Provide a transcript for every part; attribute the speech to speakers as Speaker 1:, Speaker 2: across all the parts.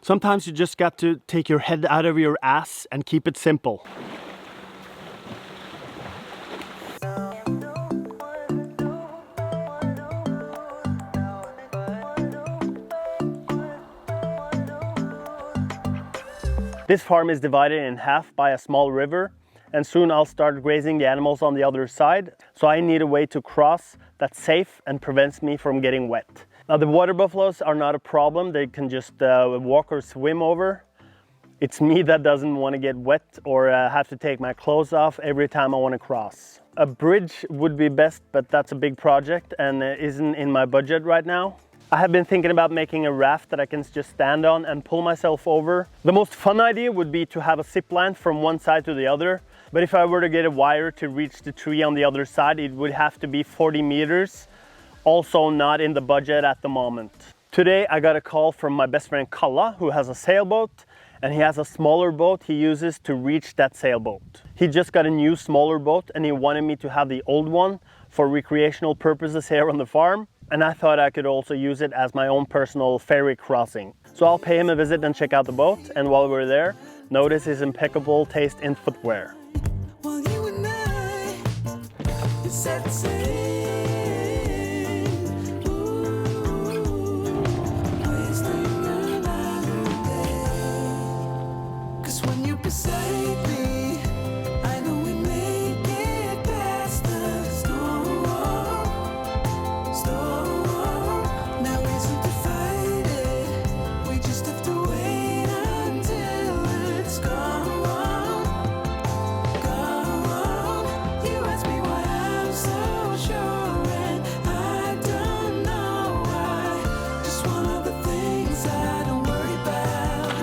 Speaker 1: Sometimes you just got to take your head out of your ass and keep it simple. This farm is divided in half by a small river, and soon I'll start grazing the animals on the other side, so I need a way to cross that's safe and prevents me from getting wet. Now the water buffaloes are not a problem, they can just walk or swim over. It's me that doesn't want to get wet or have to take my clothes off every time I want to cross. A bridge would be best, but that's a big project and isn't in my budget right now. I have been thinking about making a raft that I can just stand on and pull myself over. The most fun idea would be to have a zip line from one side to the other. But if I were to get a wire to reach the tree on the other side, it would have to be 40 meters. Also not in the budget at the moment. Today I got a call from my best friend Kalla, who has a sailboat, and he has a smaller boat he uses to reach that sailboat. He just got a new smaller boat and he wanted me to have the old one for recreational purposes here on the farm. And I thought I could also use it as my own personal ferry crossing. So I'll pay him a visit and check out the boat, and while we're there, notice his impeccable taste in footwear.
Speaker 2: Well, you and I, it's that cause when you're beside me, I know we make it past the storm. Now isn't to fight it, we just have to wait until it's gone. You ask me why I'm so sure, and I don't know why. Just one of the things I don't worry about,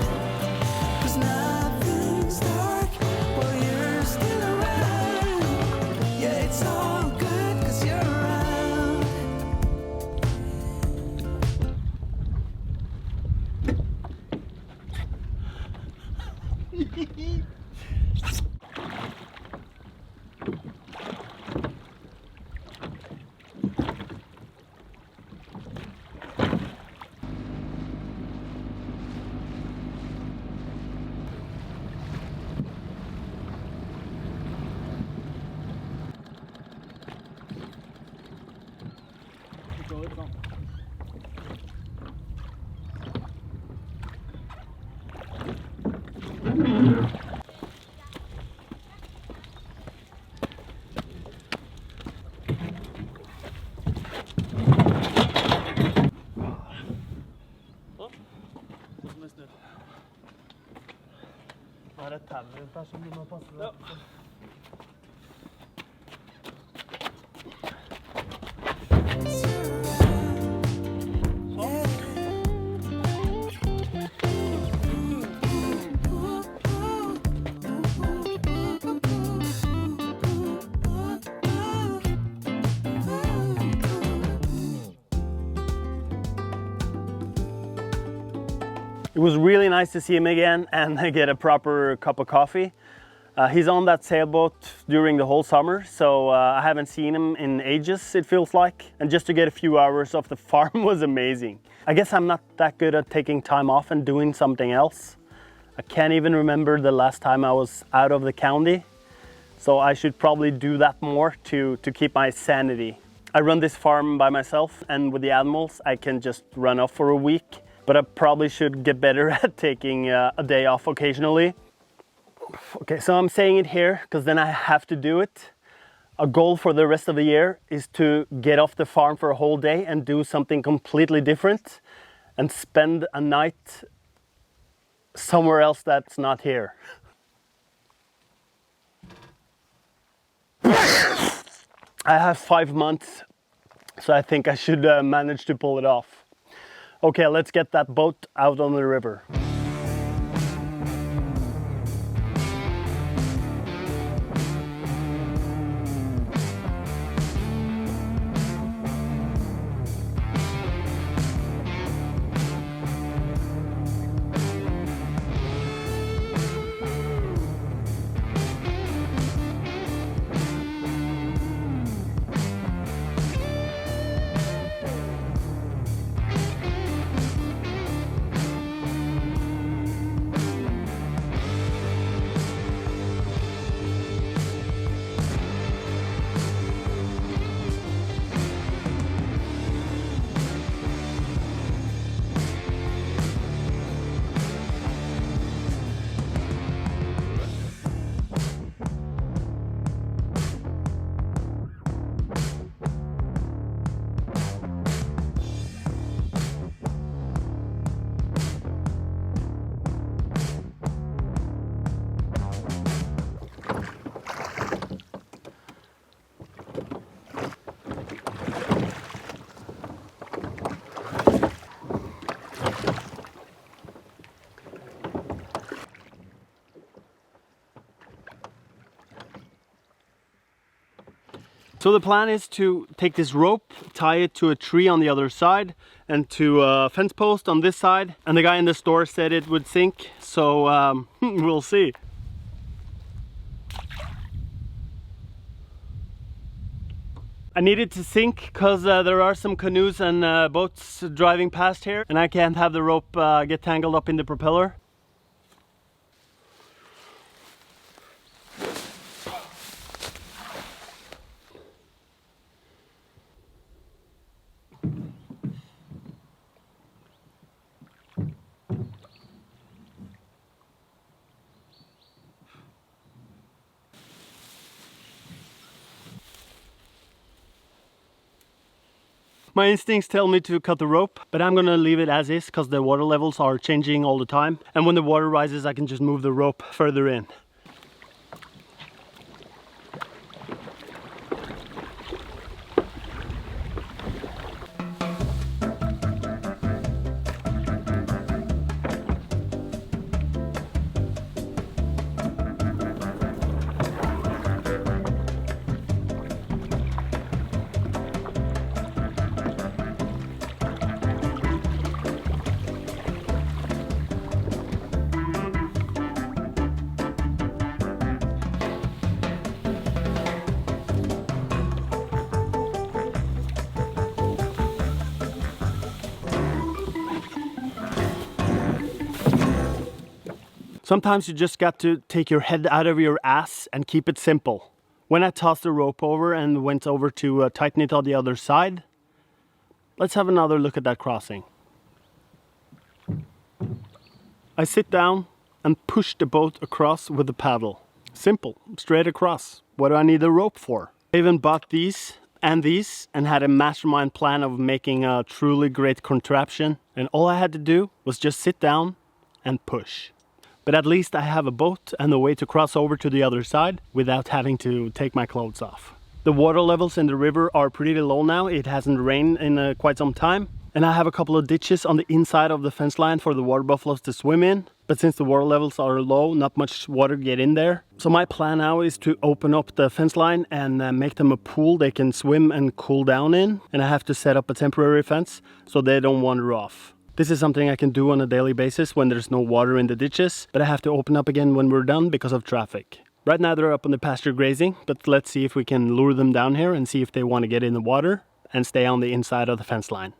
Speaker 2: cause nothing's dark while you're still around. Yeah, it's all good cause you're around.
Speaker 1: It was really nice to see him again and get a proper cup of coffee. He's on that sailboat during the whole summer, so I haven't seen him in ages, it feels like. And just to get a few hours off the farm was amazing. I guess I'm not that good at taking time off and doing something else. I can't even remember the last time I was out of the county, so I should probably do that more to keep my sanity. I run this farm by myself, and with the animals I can just run off for a week. But I probably should get better at taking a day off occasionally. Okay, so I'm saying it here because then I have to do it. A goal for the rest of the year is to get off the farm for a whole day and do something completely different and spend a night somewhere else that's not here. I have 5 months, so I think I should manage to pull it off. Okay, let's get that boat out on the river. So the plan is to take this rope, tie it to a tree on the other side and to a fence post on this side. And the guy in the store said it would sink, so we'll see. I need it to sink because there are some canoes and boats driving past here, and I can't have the rope get tangled up in the propeller. My instincts tell me to cut the rope, but I'm gonna leave it as is because the water levels are changing all the time. And when the water rises, I can just move the rope further in. Sometimes you just got to take your head out of your ass and keep it simple. When I tossed the rope over and went over to tighten it on the other side, let's have another look at that crossing. I sit down and push the boat across with the paddle. Simple, straight across. What do I need the rope for? I even bought these and had a mastermind plan of making a truly great contraption. And all I had to do was just sit down and push. But at least I have a boat and a way to cross over to the other side without having to take my clothes off. The water levels in the river are pretty low now. It hasn't rained in quite some time. And I have a couple of ditches on the inside of the fence line for the water buffaloes to swim in. But since the water levels are low, not much water get in there. So my plan now is to open up the fence line and make them a pool they can swim and cool down in. And I have to set up a temporary fence so they don't wander off. This is something I can do on a daily basis when there's no water in the ditches, but I have to open up again when we're done because of traffic. Right now they're up on the pasture grazing, but let's see if we can lure them down here and see if they want to get in the water and stay on the inside of the fence line.